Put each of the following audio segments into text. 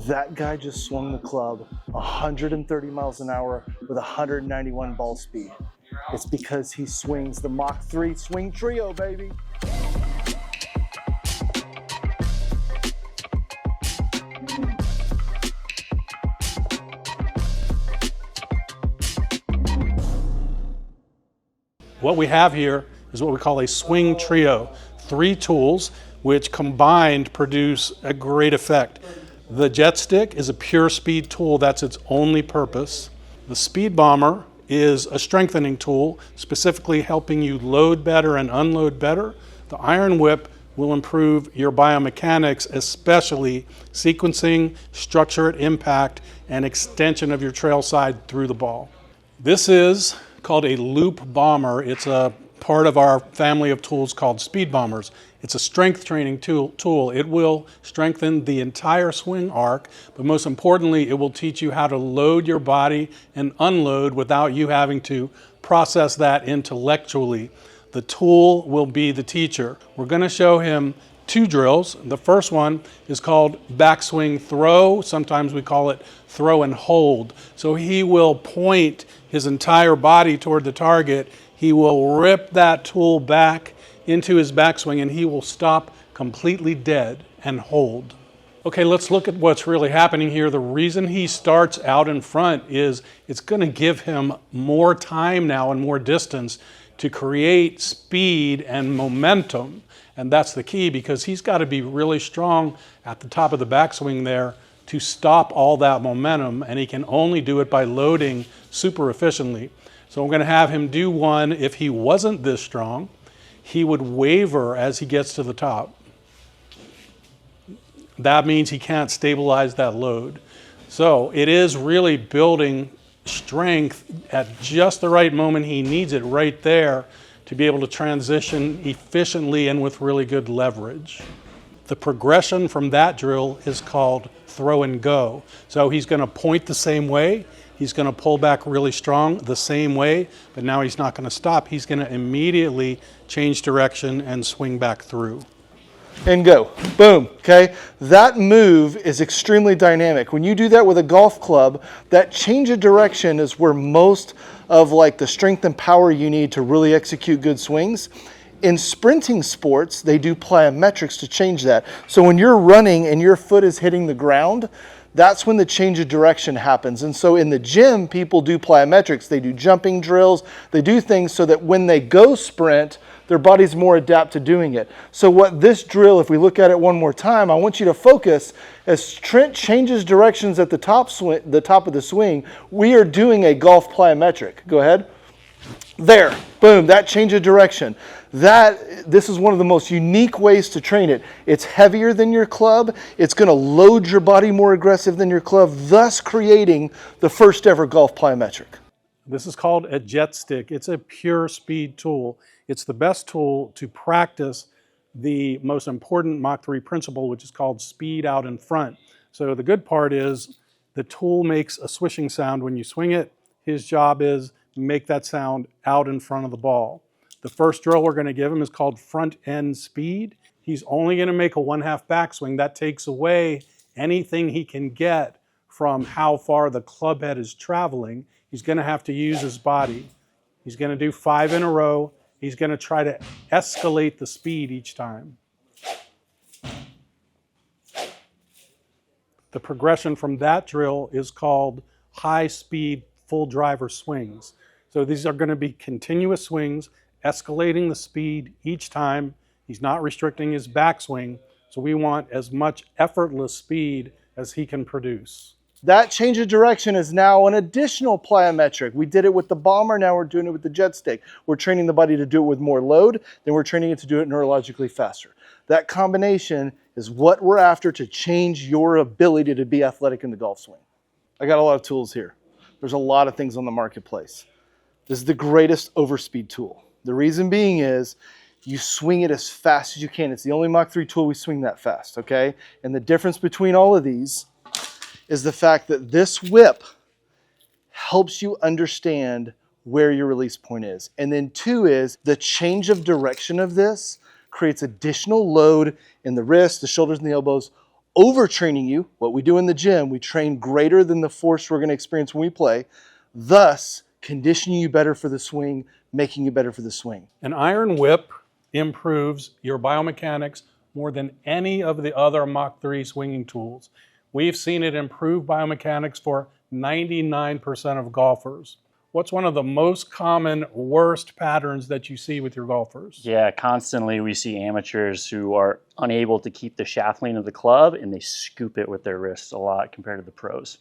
That guy just swung the club 130 miles an hour with 191 ball speed. It's because he swings the Mach 3 swing trio, baby. What we have here is what we call a swing trio. 3 tools which combined produce a great effect. The jet stick is a pure speed tool. That's its only purpose. The speed bomber is a strengthening tool, specifically helping you load better and unload better. The iron whip will improve your biomechanics, especially sequencing, structure at impact, and extension of your trail side through the ball. This is called a loop bomber. It's a part of our family of tools called speed bombers. It's a strength training tool. It will strengthen the entire swing arc, but most importantly, it will teach you how to load your body and unload without you having to process that intellectually. The tool will be the teacher. We're going to show him 2 drills. The first one is called backswing throw. Sometimes we call it throw and hold. So he will point his entire body toward the target. He will rip that tool back into his backswing and he will stop completely dead and hold. Okay, let's look at what's really happening here. The reason he starts out in front is it's going to give him more time now and more distance to create speed and momentum. And that's the key, because he's got to be really strong at the top of the backswing there to stop all that momentum, and he can only do it by loading super efficiently. So I'm going to have him do one. If he wasn't this strong, he would waver as he gets to the top. That means he can't stabilize that load. So it is really building strength at just the right moment he needs it, right there, to be able to transition efficiently and with really good leverage. The progression from that drill is called throw and go. So he's going to point the same way. He's going to pull back really strong the same way, but now he's not going to stop. He's going to immediately change direction and swing back through. And go. Boom. Okay? That move is extremely dynamic. When you do that with a golf club, that change of direction is where most of the strength and power you need to really execute good swings. In sprinting sports, they do plyometrics to change that. So when you're running and your foot is hitting the ground, that's when the change of direction happens. And so in the gym, people do plyometrics. They do jumping drills. They do things so that when they go sprint, their body's more adapt to doing it. So what this drill, if we look at it one more time, I want you to focus as Trent changes directions at the top of the swing. We are doing a golf plyometric. Go ahead. There, boom, that change of direction. This is one of the most unique ways to train it. It's heavier than your club. It's going to load your body more aggressive than your club, thus creating the first ever golf plyometric. This is called a jet stick. It's a pure speed tool. It's the best tool to practice the most important Mach 3 principle, which is called speed out in front. So the good part is the tool makes a swishing sound when you swing it. His job is make that sound out in front of the ball. The first drill we're going to give him is called front end speed. He's only going to make a 1/2 backswing. That takes away anything he can get from how far the club head is traveling. He's going to have to use his body. He's going to do 5 in a row. He's going to try to escalate the speed each time. The progression from that drill is called high speed full driver swings. So these are going to be continuous swings, escalating the speed each time. He's not restricting his backswing, so we want as much effortless speed as he can produce. That change of direction is now an additional plyometric. We did it with the bomber, now we're doing it with the jet stick. We're training the body to do it with more load, then we're training it to do it neurologically faster. That combination is what we're after to change your ability to be athletic in the golf swing. I got a lot of tools here. There's a lot of things on the marketplace. This is the greatest overspeed tool. The reason being is you swing it as fast as you can. It's the only Mach 3 tool we swing that fast, okay? And the difference between all of these is the fact that this whip helps you understand where your release point is. And then 2 is the change of direction of this creates additional load in the wrists, the shoulders, and the elbows, overtraining you, what we do in the gym. We train greater than the force we're going to experience when we play, thus conditioning you better for the swing, making you better for the swing. An iron whip improves your biomechanics more than any of the other Mach 3 swinging tools. We've seen it improve biomechanics for 99% of golfers. What's one of the most common worst patterns that you see with your golfers? Yeah, constantly we see amateurs who are unable to keep the shaft lean of the club, and they scoop it with their wrists a lot compared to the pros.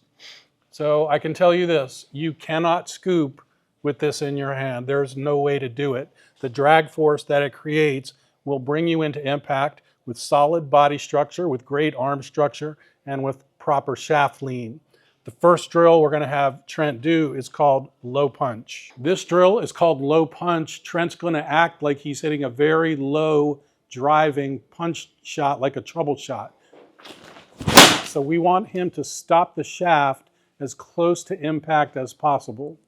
So I can tell you this, you cannot scoop with this in your hand. There's no way to do it. The drag force that it creates will bring you into impact with solid body structure, with great arm structure, and with proper shaft lean. The first drill we're going to have Trent do is called low punch. This drill is called low punch. Trent's going to act like he's hitting a very low driving punch shot, like a trouble shot. So we want him to stop the shaft as close to impact as possible.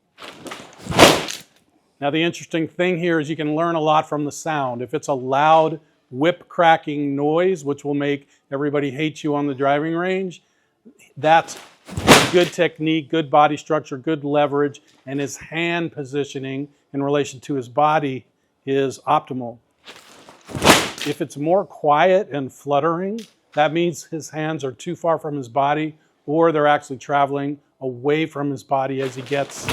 Now the interesting thing here is you can learn a lot from the sound. If it's a loud whip cracking noise, which will make everybody hate you on the driving range, that's good technique, good body structure, good leverage, and his hand positioning in relation to his body is optimal. If it's more quiet and fluttering, that means his hands are too far from his body, or they're actually traveling away from his body as he gets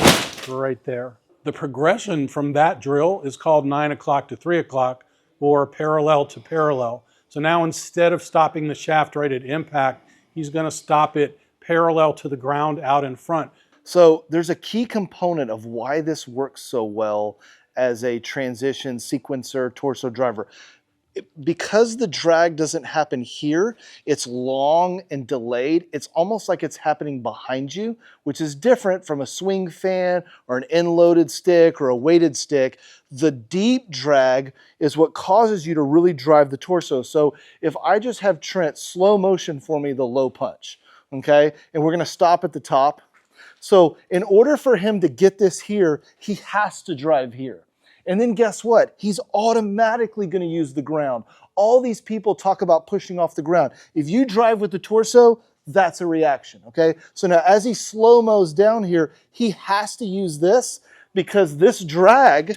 right there. The progression from that drill is called 9 o'clock to 3 o'clock, or parallel to parallel. So now instead of stopping the shaft right at impact, he's going to stop it parallel to the ground out in front. So there's a key component of why this works so well as a transition sequencer torso driver. Because the drag doesn't happen here, it's long and delayed. It's almost like it's happening behind you, which is different from a swing fan or an end-loaded stick or a weighted stick. The deep drag is what causes you to really drive the torso. So if I just have Trent slow motion for me the low punch, okay, and we're going to stop at the top. So in order for him to get this here, he has to drive here. And then guess what? He's automatically going to use the ground. All these people talk about pushing off the ground. If you drive with the torso, that's a reaction, okay? So now as he slow-mos down here, he has to use this because this drag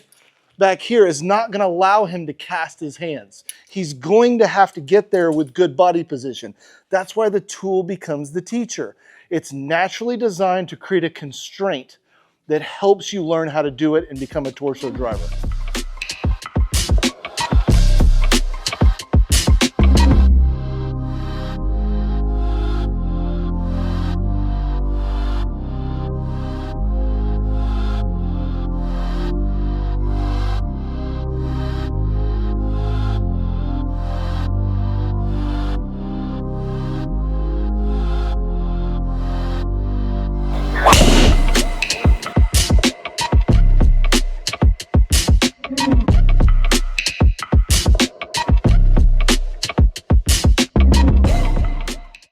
back here is not going to allow him to cast his hands. He's going to have to get there with good body position. That's why the tool becomes the teacher. It's naturally designed to create a constraint that helps you learn how to do it and become a torso driver.